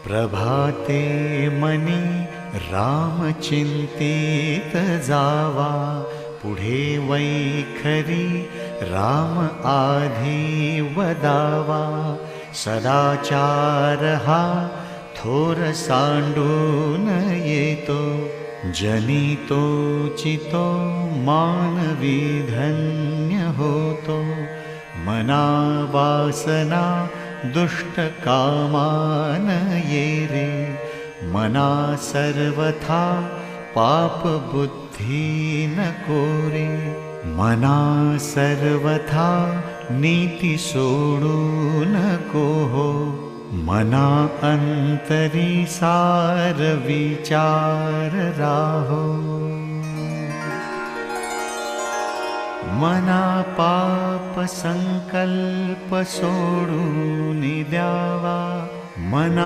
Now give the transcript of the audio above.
प्रभाते मनी राम चिंतित जावा, पुढे वैखरी राम आधी वदावा. सदाचार हा थोर सांडून येतो, जनितो चितो मानवी धन्य होतो. मना वासना दुष्ट कामान ये रे, मना सर्वथा पाप बुद्धी नको रे. मना सर्वथा नीती सोडू नको हो, मना अंतरी सार विचार राहो. मना पाप संकल्प सोडून द्यावा, मना